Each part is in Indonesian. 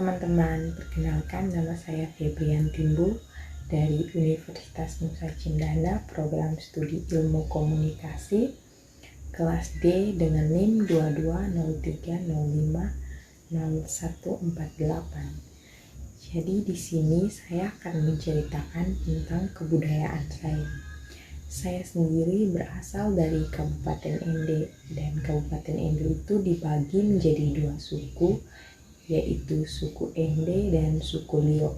teman-teman, perkenalkan nama saya Febrian Timbul dari Universitas Nusa Cendana, program studi ilmu komunikasi, kelas D dengan NIM 2203050148. Jadi di sini saya akan menceritakan tentang kebudayaan saya. Saya sendiri berasal dari Kabupaten Ende, dan Kabupaten Ende itu dibagi menjadi dua suku, yaitu suku Ende dan suku Liok.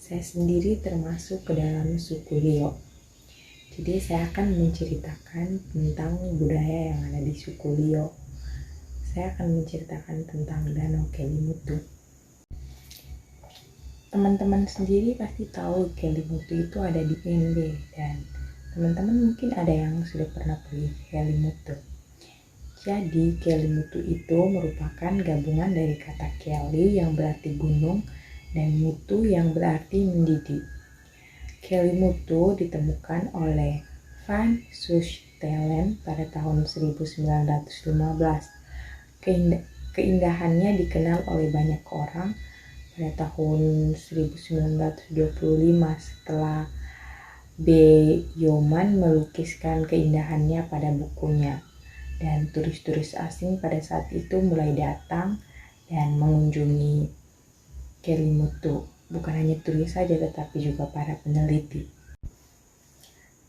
Saya sendiri termasuk ke dalam suku Liok. Jadi saya akan menceritakan tentang budaya yang ada di suku Liok. Saya akan menceritakan tentang Danau Kelimutu. Teman-teman sendiri pasti tahu Kelimutu itu ada di Ende, dan teman-teman mungkin ada yang sudah pernah pergi ke Kelimutu. Jadi Kelimutu itu merupakan gabungan dari kata Keli yang berarti gunung dan mutu yang berarti mendidih. Kelimutu ditemukan oleh Van Soestelen pada tahun 1915. Keindahannya dikenal oleh banyak orang pada tahun 1925 setelah B. Yoman melukiskan keindahannya pada bukunya, dan turis-turis asing pada saat itu mulai datang dan mengunjungi Kelimutu. Bukan hanya turis saja, tetapi juga para peneliti.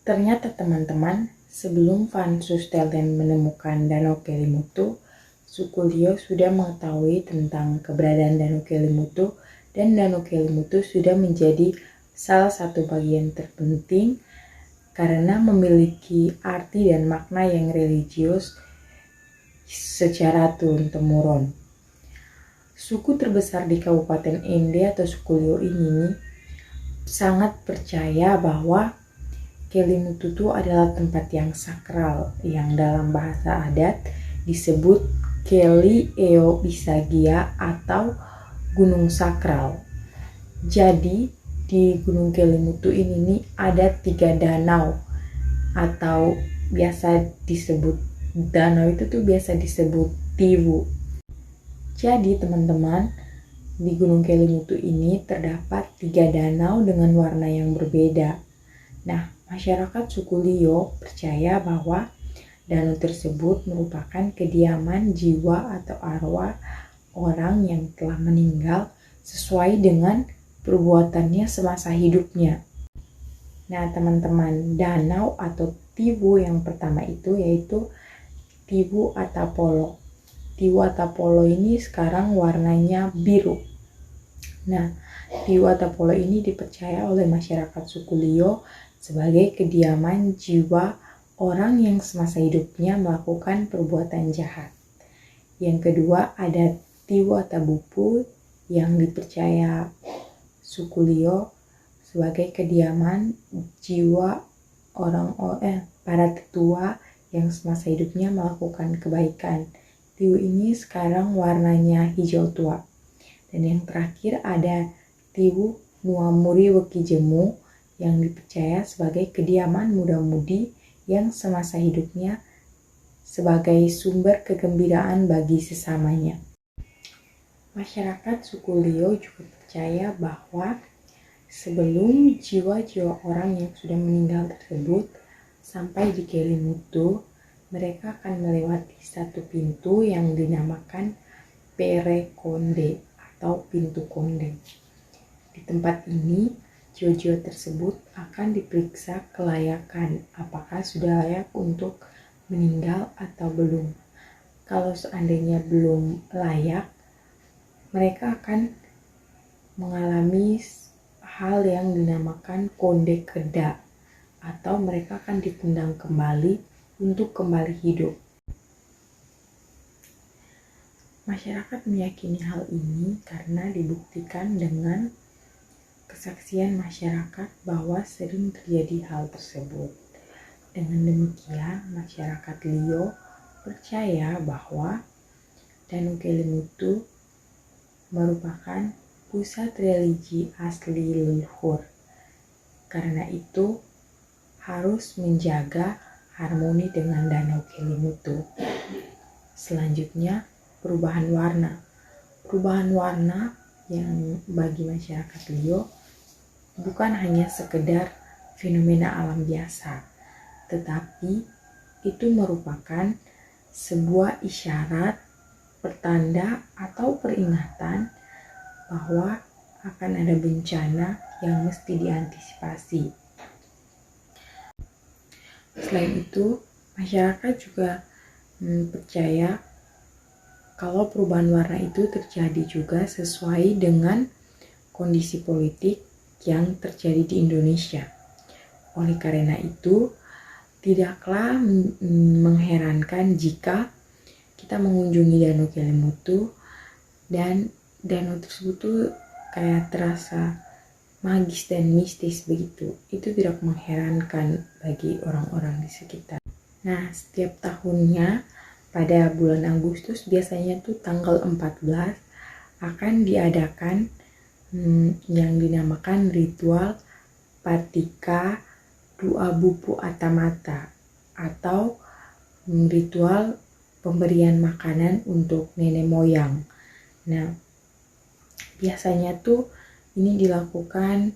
Ternyata teman-teman, sebelum Van Soestelen menemukan Danau Kelimutu, suku Liok sudah mengetahui tentang keberadaan Danau Kelimutu, dan Danau Kelimutu sudah menjadi salah satu bagian terpenting karena memiliki arti dan makna yang religius secara turun-temurun. Suku terbesar di Kabupaten Ende atau suku Liok ini sangat percaya bahwa Kelimutu itu adalah tempat yang sakral, yang dalam bahasa adat disebut Keli Eo Bisagia atau gunung sakral. Jadi di Gunung Kelimutu ini ada 3 danau, atau biasa disebut danau itu tuh biasa disebut Tiwu. Jadi teman-teman, di Gunung Kelimutu ini terdapat 3 danau dengan warna yang berbeda. Nah, masyarakat suku Liok percaya bahwa danau tersebut merupakan kediaman jiwa atau arwah orang yang telah meninggal sesuai dengan perbuatannya semasa hidupnya. Nah teman-teman, danau atau Tiwu yang pertama itu yaitu Tiwu Atapolo. Tiwu Atapolo ini sekarang warnanya biru. Nah, Tiwu Atapolo ini dipercaya oleh masyarakat suku Liok sebagai kediaman jiwa orang yang semasa hidupnya melakukan perbuatan jahat. Yang kedua ada Tiwu Atabupu yang dipercaya suku Liok sebagai kediaman jiwa para tetua yang semasa hidupnya melakukan kebaikan. Tiwu ini sekarang warnanya hijau tua. Dan yang terakhir ada Tiwu Nuamuri Wekijemu yang dipercaya sebagai kediaman muda-mudi yang semasa hidupnya sebagai sumber kegembiraan bagi sesamanya. Masyarakat suku Liok juga percaya bahwa sebelum jiwa-jiwa orang yang sudah meninggal tersebut sampai di Kelimutu, mereka akan melewati satu pintu yang dinamakan Pere Konde atau pintu Konde. Di tempat ini, jiwa-jiwa tersebut akan diperiksa kelayakan, apakah sudah layak untuk meninggal atau belum. Kalau seandainya belum layak, mereka akan mengalami hal yang dinamakan konde keda, atau mereka akan ditendang kembali untuk kembali hidup. Masyarakat meyakini hal ini karena dibuktikan dengan kesaksian masyarakat bahwa sering terjadi hal tersebut. Dengan demikian, masyarakat Liok percaya bahwa Danau Kelimutu merupakan pusat religi asli leluhur. Karena itu harus menjaga harmoni dengan Danau Kelimutu. Selanjutnya, perubahan warna. Perubahan warna yang bagi masyarakat Leo bukan hanya sekedar fenomena alam biasa, tetapi itu merupakan sebuah isyarat, pertanda atau peringatan bahwa akan ada bencana yang mesti diantisipasi. Selain itu, masyarakat juga percaya kalau perubahan warna itu terjadi juga sesuai dengan kondisi politik yang terjadi di Indonesia. Oleh karena itu, tidaklah mengherankan jika kita mengunjungi Danau Kelimutu dan danau tersebut tuh kayak terasa magis dan mistis begitu. Itu tidak mengherankan bagi orang-orang di sekitar. Nah, setiap tahunnya pada bulan Agustus biasanya tuh tanggal 14 akan diadakan yang dinamakan ritual Patika Dua Bupu Atamata atau ritual pemberian makanan untuk nenek moyang. Nah, biasanya tuh ini dilakukan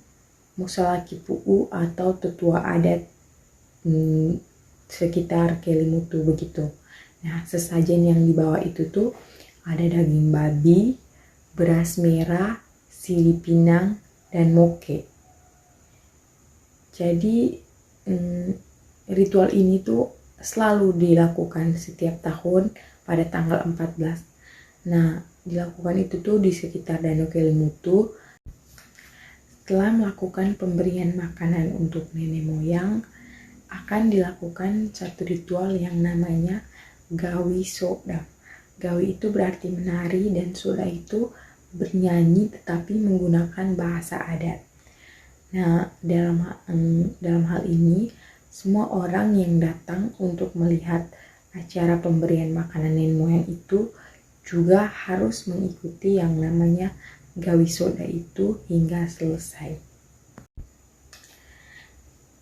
Musala Kipu'u atau tetua adat sekitar Kelimutu begitu. Nah, sesajen yang dibawa itu tuh ada daging babi, beras merah, sili pinang, dan moke. Jadi ritual ini tuh selalu dilakukan setiap tahun pada tanggal 14. Nah, dilakukan itu tuh di sekitar Danau Kelimutu. Setelah melakukan pemberian makanan untuk nenek moyang, akan dilakukan satu ritual yang namanya Gawi Soda. Gawi itu berarti menari dan Soda itu bernyanyi tetapi menggunakan bahasa adat. Nah, dalam hal ini semua orang yang datang untuk melihat acara pemberian makanan nenek moyang itu juga harus mengikuti yang namanya Gawi Soda itu hingga selesai.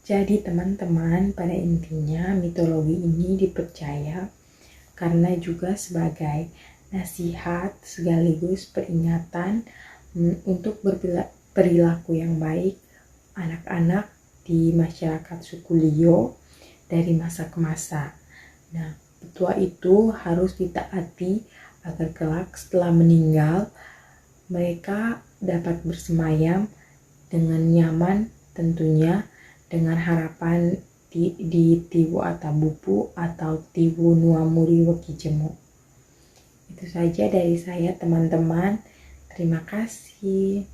Jadi teman-teman, pada intinya mitologi ini dipercaya karena juga sebagai nasihat sekaligus peringatan untuk berperilaku yang baik anak-anak di masyarakat suku Leo dari masa ke masa. Nah, petua itu harus ditaati agar kelak setelah meninggal mereka dapat bersemayam dengan nyaman, tentunya dengan harapan di Tiwu Atabupu atau Tiwu Nuamuri Wekijemo. Itu saja dari saya teman-teman. Terima kasih.